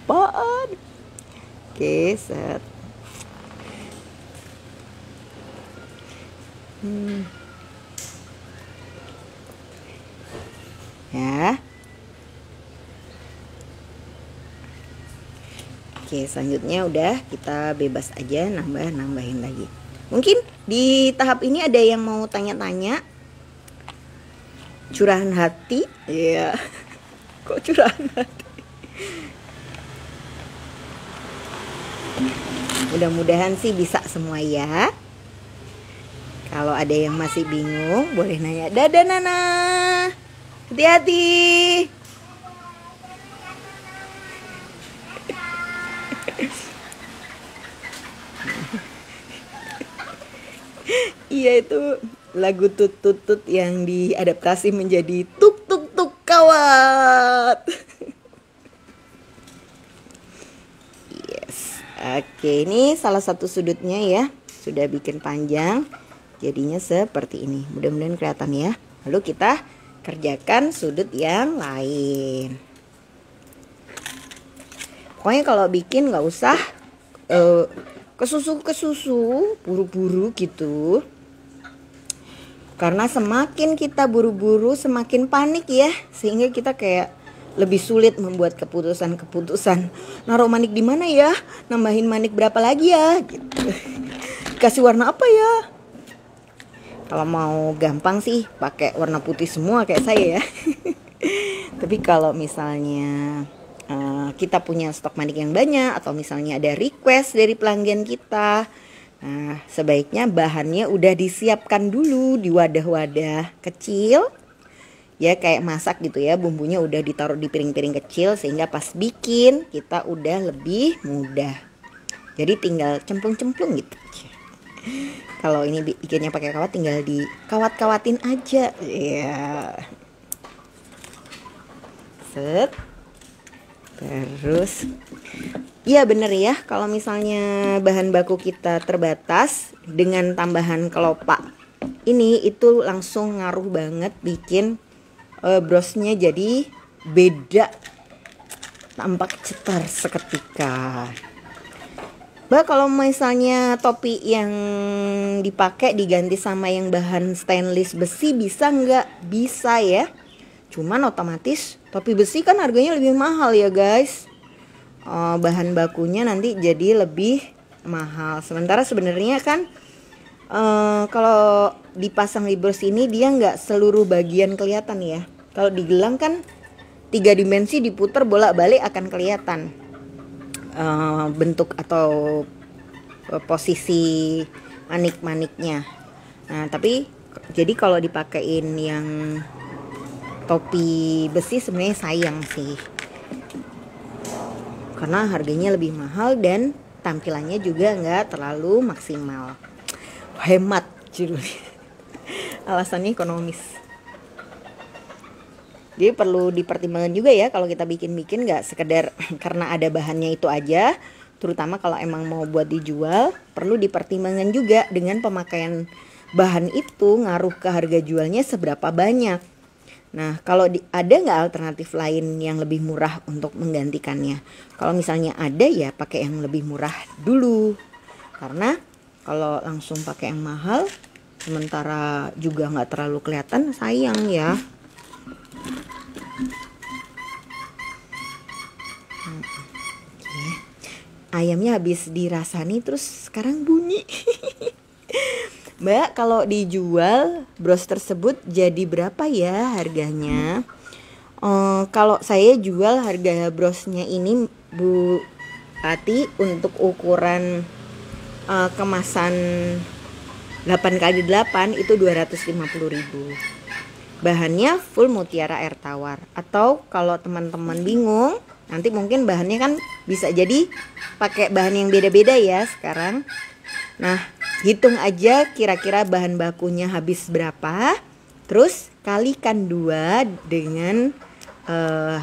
Apaan? Oke, set. Ya. Oke, selanjutnya udah kita bebas aja nambahin lagi. Mungkin di tahap ini ada yang mau tanya-tanya. Curahan hati, iya. Kok curahan hati? Mudah-mudahan sih bisa semua ya. Kalau ada yang masih bingung, boleh nanya. Dadah Nana, hati-hati. Iya itu lagu tut-tut yang diadaptasi menjadi tuk-tuk-tuk kawat. Yes. Oke, ini salah satu sudutnya ya. Sudah bikin panjang. Jadinya seperti ini. Mudah-mudahan kelihatan ya. Lalu kita kerjakan sudut yang lain. Pokoknya kalau bikin nggak usah kesusu buru-buru gitu. Karena semakin kita buru-buru semakin panik ya, sehingga kita kayak lebih sulit membuat keputusan. Naruh manik di mana ya? Nambahin manik berapa lagi ya? Gitu. Kasih warna apa ya? Kalau mau gampang sih pakai warna putih semua kayak saya ya. Tapi kalau misalnya kita punya stok manik yang banyak atau misalnya ada request dari pelanggan kita, nah sebaiknya bahannya udah disiapkan dulu di wadah-wadah kecil ya, kayak masak gitu ya, bumbunya udah ditaruh di piring-piring kecil sehingga pas bikin kita udah lebih mudah. Jadi tinggal cemplung-cemplung gitu. Kalau ini bikinnya pakai kawat tinggal di kawat-kawatin aja ya. Set. Terus iya bener ya, kalau misalnya bahan baku kita terbatas dengan tambahan kelopak ini itu langsung ngaruh banget bikin brosnya jadi beda, tampak cetar seketika. Mbak, kalau misalnya topi yang dipakai diganti sama yang bahan stainless besi bisa nggak? Bisa ya. Cuman otomatis topi besi kan harganya lebih mahal ya guys. bahan bakunya nanti jadi lebih mahal. Sementara sebenarnya kan kalau dipasang di bros ini dia nggak seluruh bagian kelihatan ya. Kalau digelang kan 3 dimensi diputar bolak-balik akan kelihatan bentuk atau posisi manik-maniknya. Nah tapi jadi kalau dipakein yang topi besi sebenarnya sayang sih, karena harganya lebih mahal dan tampilannya juga nggak terlalu maksimal. Hemat judulnya. Alasannya ekonomis. Jadi perlu dipertimbangkan juga ya kalau kita bikin-bikin, nggak sekedar karena ada bahannya itu aja. Terutama kalau emang mau buat dijual, perlu dipertimbangkan juga dengan pemakaian bahan itu ngaruh ke harga jualnya seberapa banyak. Nah kalau ada nggak alternatif lain yang lebih murah untuk menggantikannya? Kalau misalnya ada ya pakai yang lebih murah dulu, karena kalau langsung pakai yang mahal sementara juga nggak terlalu kelihatan, sayang ya. Ayamnya habis dirasani terus sekarang bunyi. Mbak, kalau dijual bros tersebut jadi berapa ya harganya? Kalau saya jual harga brosnya ini Bu Ati untuk ukuran kemasan 8x8 itu 250.000. Bahannya full mutiara air tawar. Atau kalau teman-teman bingung, nanti mungkin bahannya kan bisa jadi pakai bahan yang beda-beda ya sekarang. Nah, hitung aja kira-kira bahan bakunya habis berapa, terus kalikan 2 dengan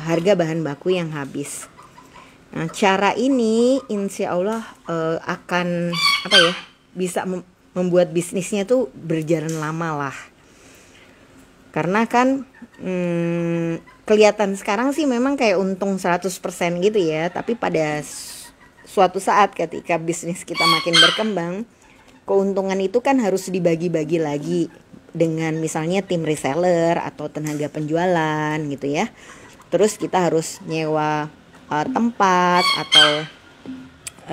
harga bahan baku yang habis. Nah, cara ini insya Allah akan bisa membuat bisnisnya tuh berjalan lama lah. Karena kan kelihatan sekarang sih memang kayak untung 100% gitu ya, tapi pada suatu saat ketika bisnis kita makin berkembang, keuntungan itu kan harus dibagi-bagi lagi dengan misalnya tim reseller atau tenaga penjualan gitu ya. Terus kita harus nyewa tempat atau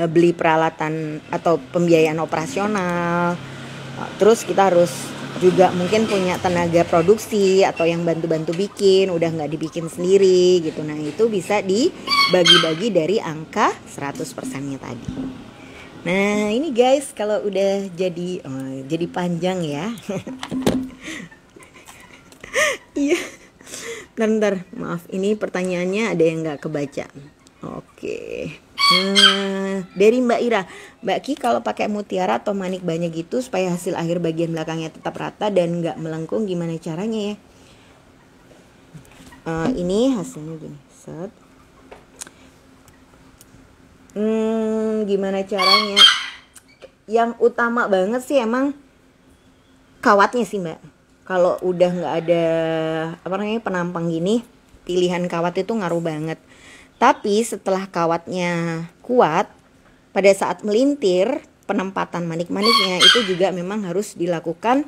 beli peralatan atau pembiayaan operasional. Terus kita harus juga mungkin punya tenaga produksi atau yang bantu-bantu bikin, udah nggak dibikin sendiri gitu. Nah itu bisa dibagi-bagi dari angka 100%-nya tadi. Nah ini guys kalau udah jadi panjang ya. Iya. Bentar, maaf ini pertanyaannya ada yang nggak kebaca. Oke. Nah, dari Mbak Ira, Mbak Ki kalau pakai mutiara atau manik banyak gitu supaya hasil akhir bagian belakangnya tetap rata dan nggak melengkung, gimana caranya ya? Ini hasilnya gini, set. Gimana caranya? Yang utama banget sih emang kawatnya sih Mbak. Kalau udah nggak ada penampang gini, pilihan kawat itu ngaruh banget. Tapi setelah kawatnya kuat, pada saat melintir, penempatan manik-maniknya itu juga memang harus dilakukan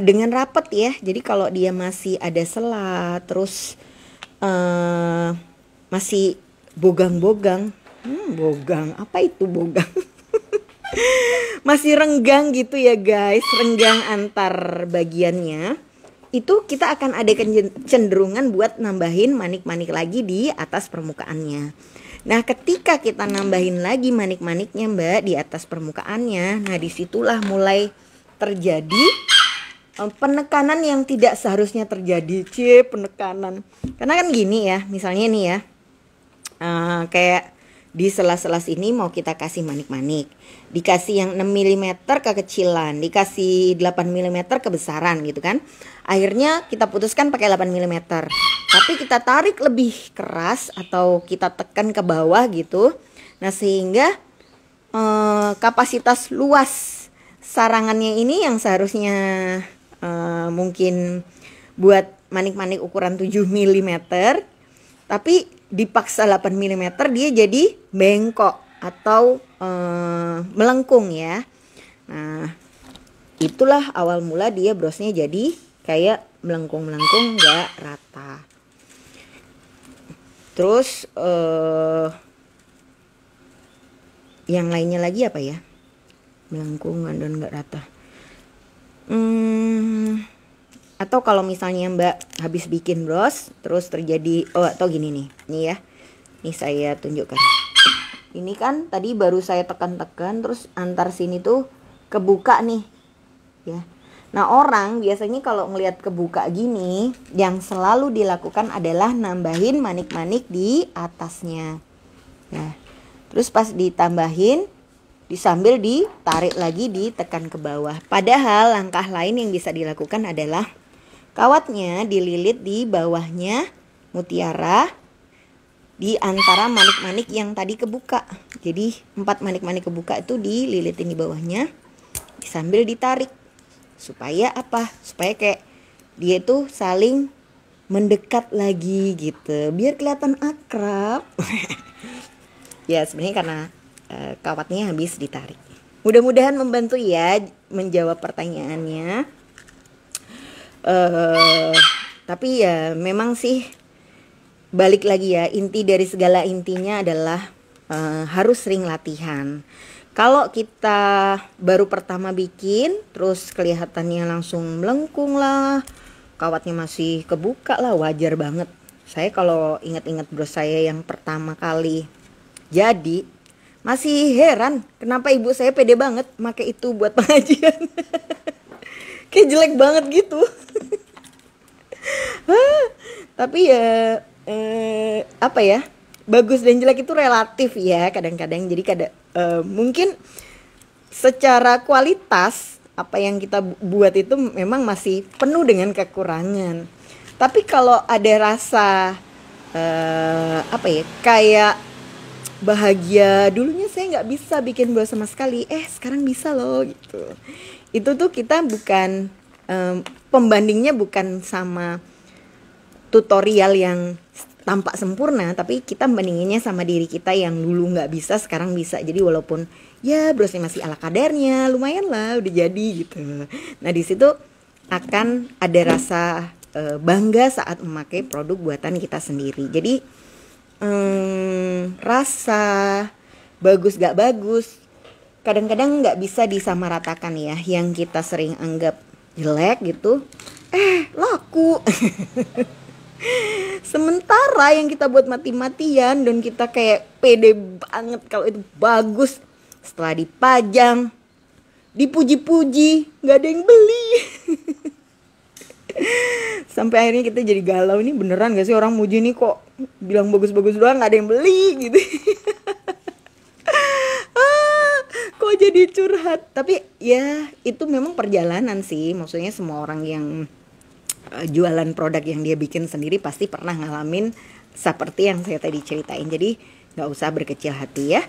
dengan rapat ya. Jadi kalau dia masih ada sela, terus masih bogang-bogang, bogang, apa itu bogang? Masih renggang gitu ya guys, renggang antar bagiannya. Itu kita akan ada kecenderungan buat nambahin manik-manik lagi di atas permukaannya. Nah ketika kita nambahin lagi manik-maniknya Mbak di atas permukaannya, nah disitulah mulai terjadi penekanan yang tidak seharusnya terjadi. Penekanan. Karena kan gini ya, misalnya nih ya, kayak di sela-sela ini mau kita kasih manik-manik, dikasih yang 6 mm kekecilan, dikasih 8 mm kebesaran gitu kan. Akhirnya kita putuskan pakai 8 mm. Tapi kita tarik lebih keras atau kita tekan ke bawah gitu. Nah sehingga kapasitas luas sarangannya ini yang seharusnya mungkin buat manik-manik ukuran 7 mm, tapi dipaksa 8 mm dia jadi bengkok atau melengkung ya. Nah itulah awal mula dia brosnya jadi kayak melengkung-melengkung gak rata. Terus yang lainnya lagi apa ya? Melengkung dan nggak rata. Atau kalau misalnya Mbak habis bikin bros, terus terjadi, atau gini nih, nih ya, nih saya tunjukkan. Ini kan tadi baru saya tekan-tekan, terus antar sini tuh kebuka nih, ya. Nah orang biasanya kalau ngelihat kebuka gini, yang selalu dilakukan adalah nambahin manik-manik di atasnya, ya. Terus pas ditambahin, sambil ditarik lagi, ditekan ke bawah. Padahal langkah lain yang bisa dilakukan adalah kawatnya dililit di bawahnya mutiara di antara manik-manik yang tadi kebuka. Jadi 4 manik-manik kebuka itu dililitin di bawahnya sambil ditarik. Supaya apa? Supaya kayak dia itu saling mendekat lagi gitu. Biar kelihatan akrab. Ya sebenarnya karena kawatnya habis ditarik. Mudah-mudahan membantu ya menjawab pertanyaannya. Tapi ya memang sih balik lagi ya, inti dari segala intinya adalah harus sering latihan. Kalau kita baru pertama bikin terus kelihatannya langsung melengkung lah, kawatnya masih kebuka lah, wajar banget. Saya kalau ingat-ingat bros saya yang pertama kali jadi masih heran kenapa ibu saya pede banget pakai itu buat pengajian. Kayak jelek banget gitu. Tapi ya apa ya, bagus dan jelek itu relatif ya kadang-kadang. Jadi mungkin secara kualitas apa yang kita buat itu memang masih penuh dengan kekurangan. Tapi kalau ada rasa apa ya, kayak bahagia, dulunya saya nggak bisa bikin bola sama sekali, sekarang bisa loh gitu. Itu tuh kita bukan pembandingnya bukan sama tutorial yang tampak sempurna, tapi kita bandinginnya sama diri kita yang dulu nggak bisa sekarang bisa. Jadi walaupun ya brosnya masih ala kadarnya, lumayan lah udah jadi gitu. Nah di situ akan ada rasa bangga saat memakai produk buatan kita sendiri. Jadi rasa bagus gak bagus kadang-kadang gak bisa disamaratakan ya. Yang kita sering anggap jelek gitu laku. Sementara yang kita buat mati-matian dan kita kayak pede banget kalau itu bagus, setelah dipajang, dipuji-puji, gak ada yang beli. Sampai akhirnya kita jadi galau, ini beneran gak sih orang muji nih, kok bilang bagus-bagus doang gak ada yang beli gitu. Kok jadi curhat. Tapi ya itu memang perjalanan sih. Maksudnya semua orang yang jualan produk yang dia bikin sendiri pasti pernah ngalamin seperti yang saya tadi ceritain. Jadi gak usah berkecil hati ya.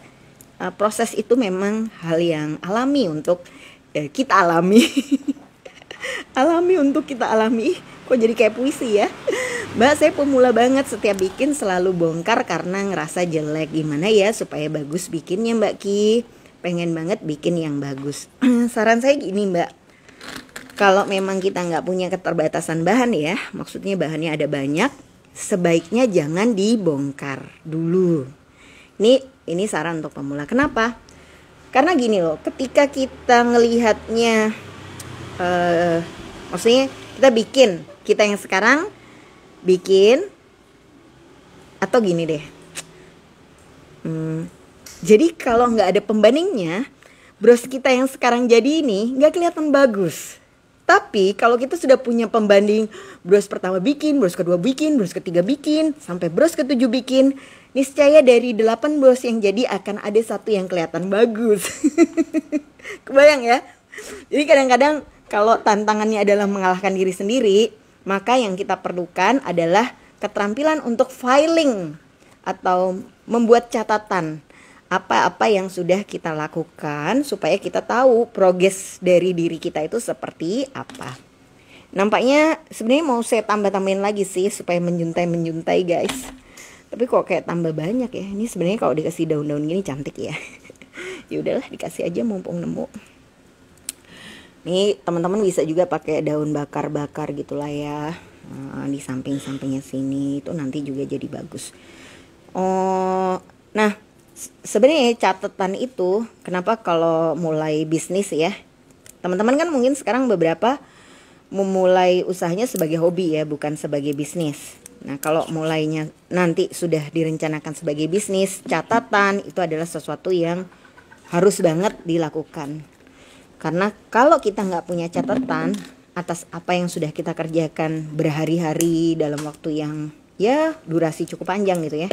Proses itu memang hal yang alami untuk kita alami. Alami untuk kita alami. Kok jadi kayak puisi ya. Mbak, saya pemula banget, setiap bikin selalu bongkar karena ngerasa jelek. Gimana ya supaya bagus bikinnya Mbak Ki? Pengen banget bikin yang bagus. Saran saya gini Mbak, kalau memang kita nggak punya keterbatasan bahan ya, maksudnya bahannya ada banyak, sebaiknya jangan dibongkar dulu. Ini saran untuk pemula. Kenapa? Karena gini loh, ketika kita ngelihatnya maksudnya kita yang sekarang bikin, atau gini deh, jadi kalau nggak ada pembandingnya, bros kita yang sekarang jadi ini nggak kelihatan bagus. Tapi kalau kita sudah punya pembanding, bros pertama bikin, bros kedua bikin, bros ketiga bikin, sampai bros ketujuh bikin, niscaya dari 8 bros yang jadi akan ada satu yang kelihatan bagus. Kebayang ya? Jadi kadang-kadang kalau tantangannya adalah mengalahkan diri sendiri, maka yang kita perlukan adalah keterampilan untuk filing atau membuat catatan apa-apa yang sudah kita lakukan supaya kita tahu progres dari diri kita itu seperti apa. Nampaknya sebenarnya mau saya tambah-tambahin lagi sih supaya menjuntai guys. Tapi kok kayak tambah banyak ya. Ini sebenarnya kalau dikasih daun-daun gini cantik ya. Ya udahlah, dikasih aja mumpung nemu. Nih teman-teman bisa juga pakai daun bakar-bakar gitulah ya, di samping-sampingnya sini, itu nanti juga jadi bagus. Nah Sebenarnya catatan itu kenapa kalau mulai bisnis ya, teman-teman kan mungkin sekarang beberapa memulai usahanya sebagai hobi ya, bukan sebagai bisnis. Nah kalau mulainya nanti sudah direncanakan sebagai bisnis, catatan itu adalah sesuatu yang harus banget dilakukan. Karena kalau kita nggak punya catatan atas apa yang sudah kita kerjakan berhari-hari dalam waktu yang ya durasi cukup panjang gitu ya,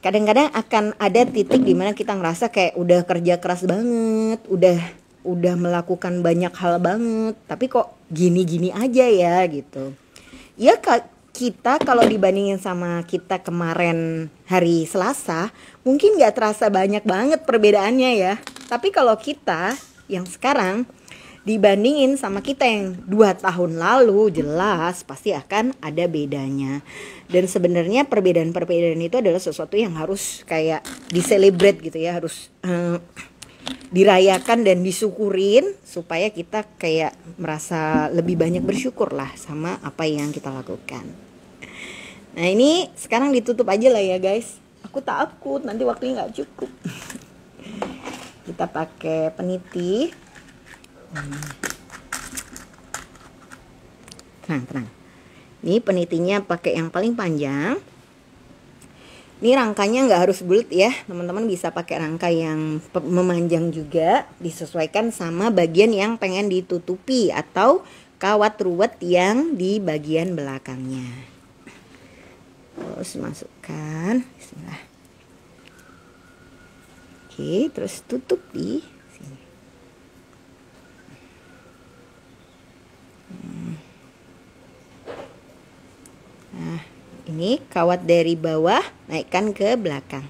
kadang-kadang akan ada titik dimana kita ngerasa kayak udah kerja keras banget, udah melakukan banyak hal banget, tapi kok gini-gini aja ya gitu. Ya kita kalau dibandingin sama kita kemarin hari Selasa, mungkin nggak terasa banyak banget perbedaannya ya. Tapi kalau kita yang sekarang dibandingin sama kita yang 2 tahun lalu, jelas pasti akan ada bedanya. Dan sebenarnya perbedaan-perbedaan itu adalah sesuatu yang harus kayak diselebrate gitu ya, harus dirayakan dan disyukurin supaya kita kayak merasa lebih banyak bersyukur lah sama apa yang kita lakukan. Nah ini sekarang ditutup aja lah ya guys. Aku takut nanti waktunya nggak cukup. Kita pakai peniti. Tenang. Ini penitinya pakai yang paling panjang. Ini rangkanya nggak harus bulat ya, teman-teman bisa pakai rangka yang memanjang juga, disesuaikan sama bagian yang pengen ditutupi atau kawat ruwet yang di bagian belakangnya. Terus masukkan, bismillah. Oke, terus tutup di sini. Nah, ini kawat dari bawah naikkan ke belakang.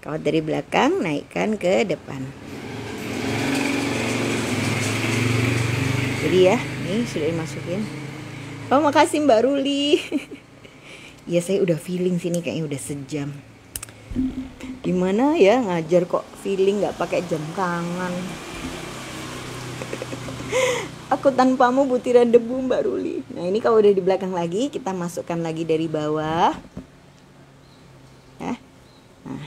Kawat dari belakang naikkan ke depan. Jadi ya, ini sudah dimasukin. Oh, makasih Mbak Ruli. Ya saya udah feeling sini kayaknya udah sejam. Gimana ya ngajar kok feeling nggak pakai jam tangan. Aku tanpamu butiran debu Mbak Ruli. Nah ini kalau udah di belakang lagi, kita masukkan lagi dari bawah ya. Nah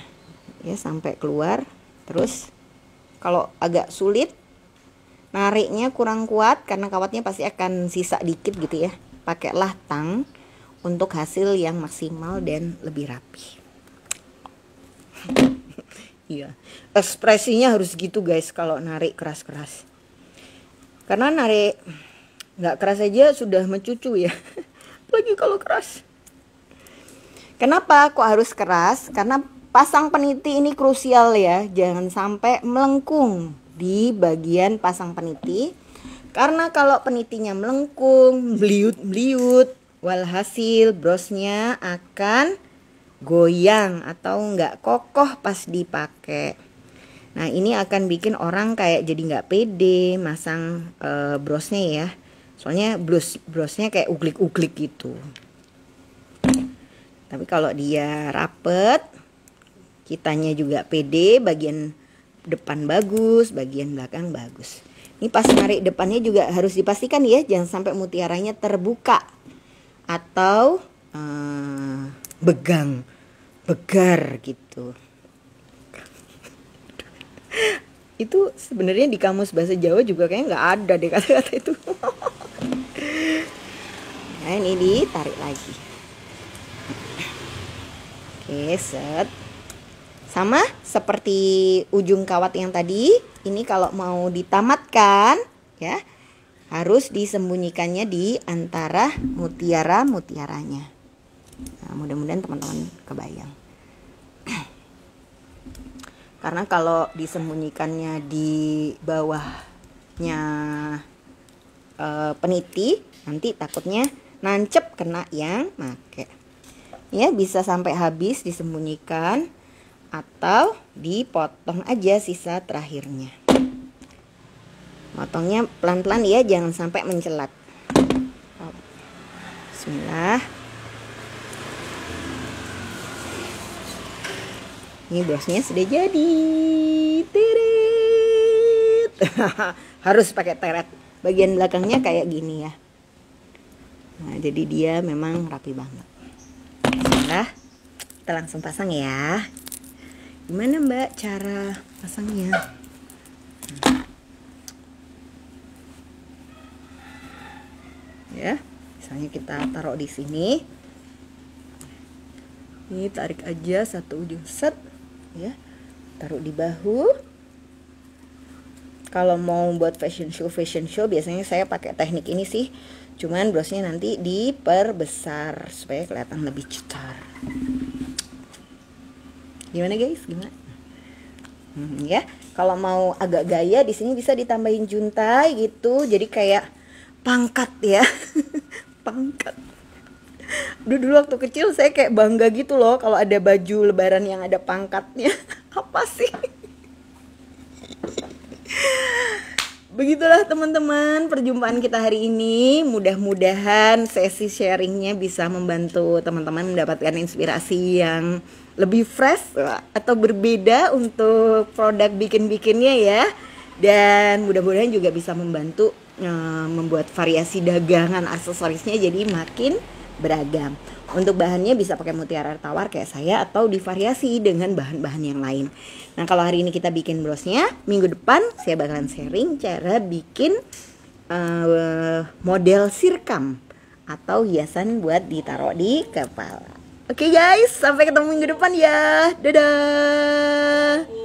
ya sampai keluar. Terus kalau agak sulit, nariknya kurang kuat karena kawatnya pasti akan sisa dikit gitu ya, pakailah tang untuk hasil yang maksimal dan lebih rapi. Iya, ekspresinya harus gitu guys kalau narik keras-keras. Karena narik nggak keras aja sudah mencucu ya. Lagi kalau keras. Kenapa kok harus keras? Karena pasang peniti ini krusial ya. Jangan sampai melengkung di bagian pasang peniti. Karena kalau penitinya melengkung, meliut-meliut, walhasil brosnya akan goyang atau nggak kokoh pas dipakai. Nah ini akan bikin orang kayak jadi nggak pede masang brosnya ya. Soalnya brosnya kayak uglik-uglik gitu. Tapi kalau dia rapet, kitanya juga pede, bagian depan bagus, bagian belakang bagus. Ini pas narik depannya juga harus dipastikan ya, jangan sampai mutiaranya terbuka atau begar gitu. Itu sebenarnya di kamus bahasa Jawa juga kayaknya nggak ada deh kata-kata itu. Nah ini ditarik lagi. Oke, set. Sama seperti ujung kawat yang tadi, ini kalau mau ditamatkan ya harus disembunyikannya di antara mutiara-mutiaranya. Nah, mudah-mudahan teman-teman kebayang. Karena kalau disembunyikannya di bawahnya peniti, nanti takutnya nancep kena yang make. Ya bisa sampai habis disembunyikan atau dipotong aja sisa terakhirnya. Potongnya pelan-pelan ya, jangan sampai mencelat. Bismillah. Ini brosnya sudah jadi. Teret. Harus pakai teret. Bagian belakangnya kayak gini ya. Nah, jadi dia memang rapi banget. Nah, kita langsung pasang ya. Gimana Mbak cara pasangnya? Ya, misalnya kita taruh di sini. Ini tarik aja satu ujung set, ya. Taruh di bahu. Kalau mau buat fashion show biasanya saya pakai teknik ini sih. Cuman brosnya nanti diperbesar supaya kelihatan lebih cetar. Gimana guys? Gimana? Ya, kalau mau agak gaya di sini bisa ditambahin juntai gitu. Jadi kayak pangkat ya. Pangkat. Dulu waktu kecil saya kayak bangga gitu loh kalau ada baju lebaran yang ada pangkatnya. Apa sih? Begitulah teman-teman perjumpaan kita hari ini. Mudah-mudahan sesi sharingnya bisa membantu teman-teman mendapatkan inspirasi yang lebih fresh atau berbeda untuk produk bikin-bikinnya ya. Dan mudah-mudahan juga bisa membantu membuat variasi dagangan aksesorisnya jadi makin beragam. Untuk bahannya bisa pakai mutiara tawar kayak saya atau divariasi dengan bahan-bahan yang lain. Nah kalau hari ini kita bikin brosnya, minggu depan saya bakalan sharing cara bikin model sirkam atau hiasan buat ditaruh di kepala. Oke guys, sampai ketemu minggu depan ya. Dadah.